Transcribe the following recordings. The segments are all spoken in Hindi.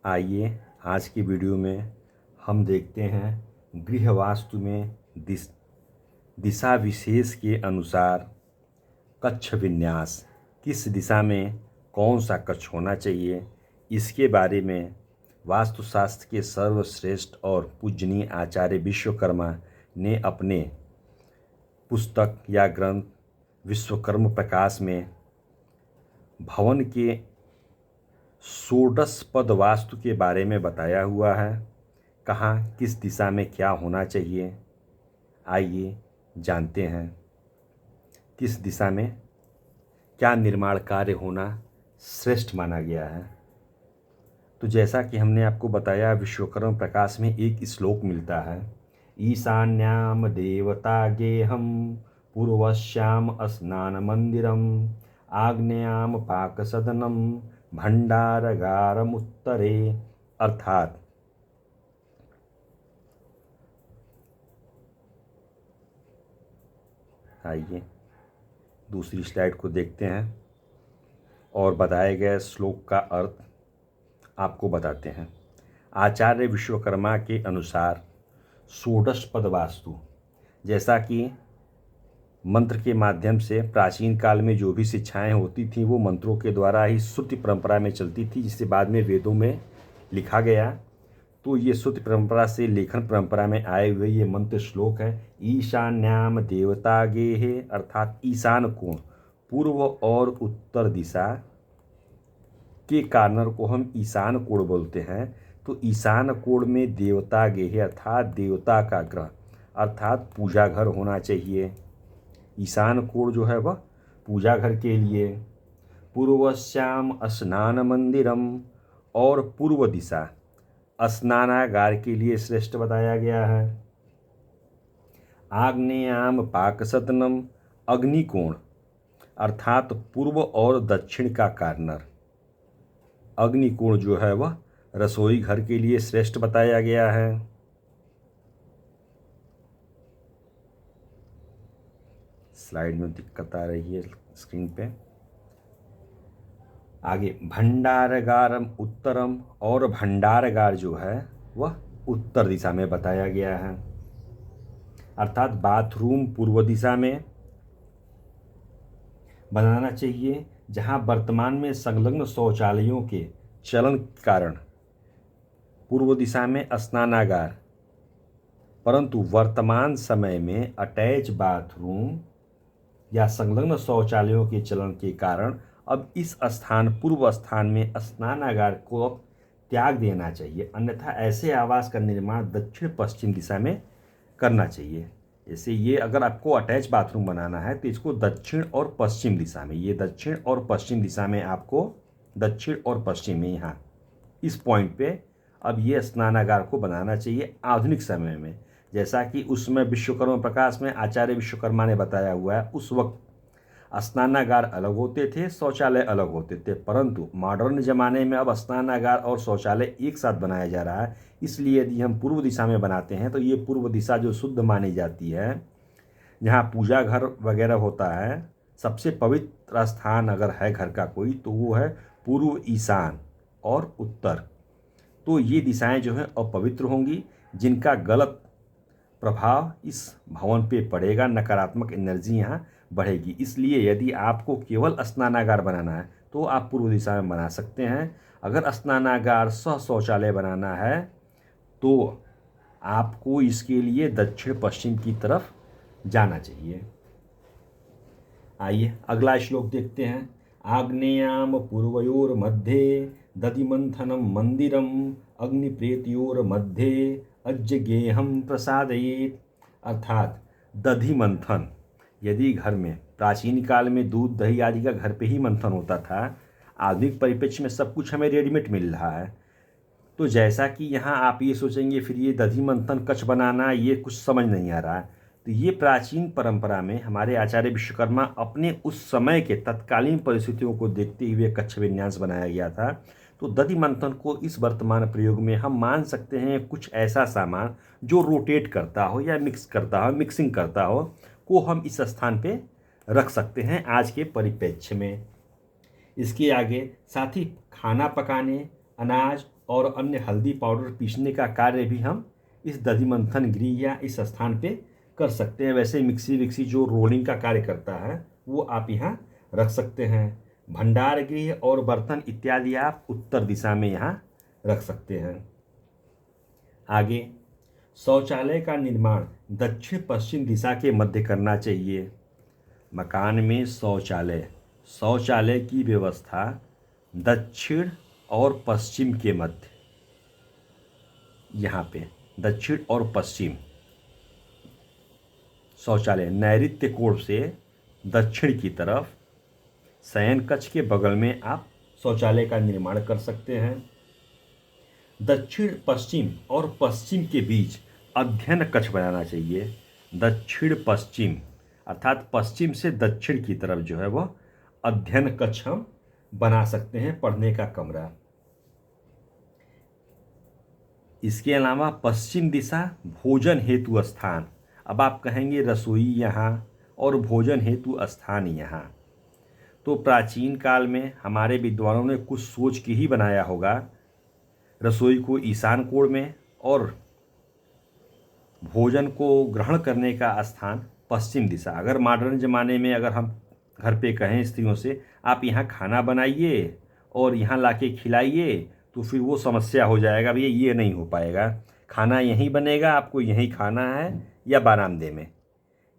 आइए आज की वीडियो में हम देखते हैं गृह वास्तु में दिशा विशेष के अनुसार कक्ष विन्यास किस दिशा में कौन सा कक्ष होना चाहिए। इसके बारे में वास्तुशास्त्र के सर्वश्रेष्ठ और पूजनीय आचार्य विश्वकर्मा ने अपने पुस्तक या ग्रंथ विश्वकर्म प्रकाश में भवन के षोडश पद वास्तु के बारे में बताया हुआ है। कहाँ किस दिशा में क्या होना चाहिए, आइए जानते हैं किस दिशा में क्या निर्माण कार्य होना श्रेष्ठ माना गया है। तो जैसा कि हमने आपको बताया, विश्वकर्म प्रकाश में एक श्लोक मिलता है, ईशान्याम देवता गेहम पूर्वश्याम स्नान मंदिरम आग्नेयाम पाक सदनम भंडारगारमुत्तरे। अर्थात आइए दूसरी स्लाइड को देखते हैं और बताए गए श्लोक का अर्थ आपको बताते हैं। आचार्य विश्वकर्मा के अनुसार षोडश पद वास्तु, जैसा कि मंत्र के माध्यम से प्राचीन काल में जो भी शिक्षाएं होती थीं वो मंत्रों के द्वारा ही श्रुति परंपरा में चलती थी, जिसे बाद में वेदों में लिखा गया। तो ये श्रुति परंपरा से लेखन परंपरा में आए हुए ये मंत्र श्लोक है। ईशान्याम देवता गेहे, अर्थात ईशान कोण पूर्व और उत्तर दिशा के कार्नर को हम ईशान कोण बोलते हैं। तो ईशान कोण में देवता गेहे अर्थात देवता का ग्रह अर्थात पूजा घर होना चाहिए। ईशान कोण जो है वह पूजा घर के लिए। पूर्वश्याम स्नान मंदिरम, और पूर्व दिशा स्नानागार के लिए श्रेष्ठ बताया गया है। आग्नेयाम पाक सदनम, अग्निकोण अर्थात पूर्व और दक्षिण का कार्नर। अग्निकोण जो है वह रसोई घर के लिए श्रेष्ठ बताया गया है। स्लाइड में दिक्कत आ रही है स्क्रीन पे। आगे भंडारगारम उत्तरम, और भंडारगार जो है वह उत्तर दिशा में बताया गया है। अर्थात बाथरूम पूर्व दिशा में बनाना चाहिए, जहां वर्तमान में संलग्न शौचालयों के चलन के कारण पूर्व दिशा में स्नानागार, परंतु वर्तमान समय में अटैच बाथरूम या संलग्न शौचालयों के चलन के कारण अब इस स्थान पूर्व स्थान में स्नानागार को अब त्याग देना चाहिए, अन्यथा ऐसे आवास का निर्माण दक्षिण पश्चिम दिशा में करना चाहिए। जैसे ये अगर आपको अटैच बाथरूम बनाना है तो इसको दक्षिण और पश्चिम दिशा में, ये दक्षिण और पश्चिम दिशा में, आपको दक्षिण और पश्चिम में यहाँ इस पॉइंट पे अब ये स्नानागार को बनाना चाहिए आधुनिक समय में। जैसा कि उसमें विश्वकर्मा प्रकाश में आचार्य विश्वकर्मा ने बताया हुआ है, उस वक्त स्नानागार अलग होते थे, शौचालय अलग होते थे, परंतु मॉडर्न ज़माने में अब स्नानागार और शौचालय एक साथ बनाया जा रहा है। इसलिए यदि हम पूर्व दिशा में बनाते हैं तो ये पूर्व दिशा जो शुद्ध मानी जाती है, जहाँ पूजा घर वगैरह होता है, सबसे पवित्र स्थान अगर है घर का कोई तो वो है पूर्व, ईशान और उत्तर। तो ये दिशाएं जो हैं अपवित्र होंगी, जिनका गलत प्रभाव इस भवन पे पड़ेगा, नकारात्मक एनर्जी यहाँ बढ़ेगी। इसलिए यदि आपको केवल स्नानागार बनाना है तो आप पूर्व दिशा में बना सकते हैं। अगर स्नानागार सह शौचालय बनाना है तो आपको इसके लिए दक्षिण पश्चिम की तरफ जाना चाहिए। आइए अगला श्लोक देखते हैं। आग्नेयाम पूर्वयोर मध्ये दधिमंथनम मंदिरम अग्निप्रेतयोर मध्ये अज्ञेयम प्रसादयेत। अर्थात दधि मंथन, यदि घर में प्राचीन काल में दूध दही आदि का घर पे ही मंथन होता था, आधुनिक परिप्रेक्ष्य में सब कुछ हमें रेडीमेड मिल रहा है। तो जैसा कि यहाँ आप ये सोचेंगे फिर ये दधि मंथन कच्छ बनाना, ये कुछ समझ नहीं आ रहा है। तो ये प्राचीन परंपरा में हमारे आचार्य विश्वकर्मा अपने उस समय के तत्कालीन परिस्थितियों को देखते हुए कक्ष विन्यास बनाया गया था। तो दधि मंथन को इस वर्तमान प्रयोग में हम मान सकते हैं कुछ ऐसा सामान जो रोटेट करता हो या मिक्स करता हो, मिक्सिंग करता हो, को हम इस स्थान पे रख सकते हैं आज के परिप्रेक्ष्य में। इसके आगे साथ ही खाना पकाने, अनाज और अन्य हल्दी पाउडर पीसने का कार्य भी हम इस दधिमंथन गृह या इस स्थान पे कर सकते हैं। वैसे मिक्सी विक्सी जो रोलिंग का कार्य करता है वो आप यहाँ रख सकते हैं। भंडार गृह और बर्तन इत्यादि आप उत्तर दिशा में यहाँ रख सकते हैं। आगे, शौचालय का निर्माण दक्षिण पश्चिम दिशा के मध्य करना चाहिए। मकान में शौचालय की व्यवस्था दक्षिण और पश्चिम के मध्य, यहाँ पे दक्षिण और पश्चिम शौचालय नैऋत्य कोण से दक्षिण की तरफ शयन कक्ष के बगल में आप शौचालय का निर्माण कर सकते हैं। दक्षिण पश्चिम और पश्चिम के बीच अध्ययन कक्ष बनाना चाहिए। दक्षिण पश्चिम अर्थात पश्चिम से दक्षिण की तरफ जो है वह अध्ययन कक्ष हम बना सकते हैं, पढ़ने का कमरा। इसके अलावा पश्चिम दिशा भोजन हेतु स्थान। अब आप कहेंगे रसोई यहाँ और भोजन हेतु स्थान यहाँ, तो प्राचीन काल में हमारे विद्वानों ने कुछ सोच के ही बनाया होगा। रसोई को ईशान कोण में और भोजन को ग्रहण करने का स्थान पश्चिम दिशा। अगर मॉडर्न ज़माने में अगर हम घर पे कहें स्त्रियों से आप यहाँ खाना बनाइए और यहाँ लाके खिलाइए, तो फिर वो समस्या हो जाएगा, भैया ये नहीं हो पाएगा, खाना यहीं बनेगा, आपको यहीं खाना है या बरामदे में।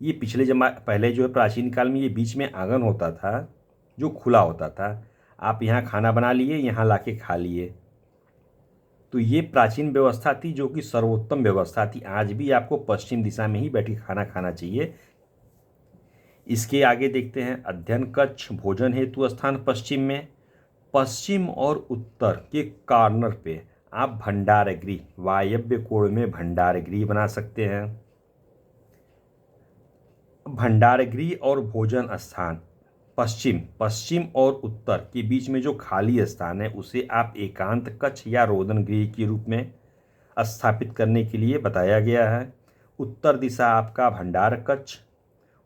ये पहले जो है प्राचीन काल में ये बीच में आंगन होता था जो खुला होता था, आप यहाँ खाना बना लिए, यहाँ लाके खा लिए। तो ये प्राचीन व्यवस्था थी जो कि सर्वोत्तम व्यवस्था थी। आज भी आपको पश्चिम दिशा में ही बैठ के खाना खाना चाहिए। इसके आगे देखते हैं अध्ययन कक्ष भोजन हेतु स्थान पश्चिम में। पश्चिम और उत्तर के कॉर्नर पे आप भंडार गृह वायव्य कोण में भंडार गृह बना सकते हैं। भंडार गृह और भोजन स्थान पश्चिम और उत्तर के बीच में जो खाली स्थान है उसे आप एकांत कक्ष या रोदन गृह के रूप में स्थापित करने के लिए बताया गया है। उत्तर दिशा आपका भंडार कक्ष,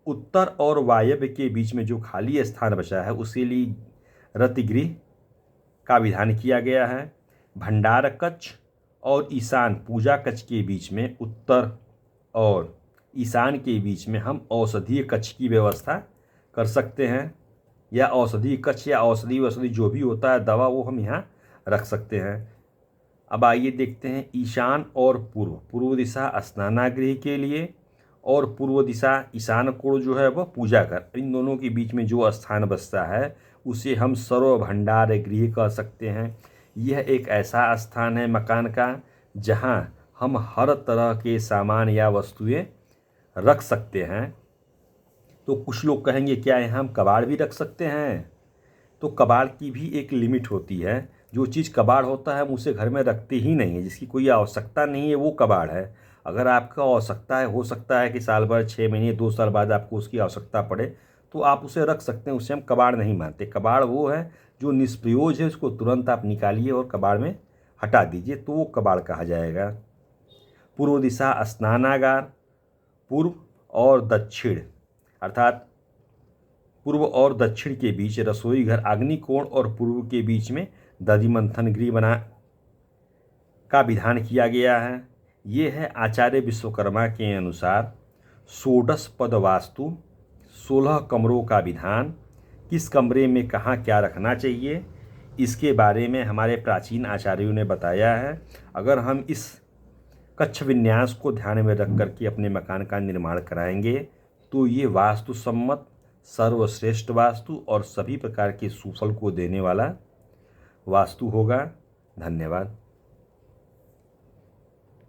उत्तर और वायव्य के बीच में जो खाली स्थान बचा है उसे लिए रतिगृह का विधान किया गया है। भंडार कक्ष और ईशान पूजा कक्ष के बीच में, उत्तर और ईशान के बीच में हम औषधीय कक्ष की व्यवस्था कर सकते हैं, या औषधि कक्ष या औषधि जो भी होता है दवा वो हम यहाँ रख सकते हैं। अब आइए देखते हैं ईशान और पूर्व दिशा स्नानागृह के लिए और पूर्व दिशा ईशान कोण जो है वह पूजा घर। इन दोनों के बीच में जो स्थान बचता है उसे हम सर्व भंडार गृह कह सकते हैं। यह एक ऐसा स्थान है मकान का जहाँ हम हर तरह के सामान या वस्तुएं रख सकते हैं। तो कुछ लोग कहेंगे क्या यहाँ हम कबाड़ भी रख सकते हैं? तो कबाड़ की भी एक लिमिट होती है। जो चीज़ कबाड़ होता है हम उसे घर में रखते ही नहीं है, जिसकी कोई आवश्यकता नहीं है वो कबाड़ है। अगर आपका आवश्यकता है, हो सकता है कि साल भर 6 महीने 2 साल बाद आपको उसकी आवश्यकता पड़े, तो आप उसे रख सकते हैं। उसे हम कबाड़ नहीं मानते। कबाड़ वो है जो निष्प्रयोज है, उसको तुरंत आप निकालिए और कबाड़ में हटा दीजिए, तो वो कबाड़ कहा जाएगा। पूर्व दिशा स्नानागार, पूर्व और दक्षिण अर्थात पूर्व और दक्षिण के बीच रसोई घर, अग्निकोण और पूर्व के बीच में दधिमंथन गृह बना का विधान किया गया है। ये है आचार्य विश्वकर्मा के अनुसार षोडश पद वास्तु, 16 कमरों का विधान। किस कमरे में कहाँ क्या रखना चाहिए इसके बारे में हमारे प्राचीन आचार्यों ने बताया है। अगर हम इस कक्ष विन्यास को ध्यान में रख करके अपने मकान का निर्माण कराएंगे तो ये वास्तु सम्मत सर्वश्रेष्ठ वास्तु और सभी प्रकार के सुफल को देने वाला वास्तु होगा। धन्यवाद।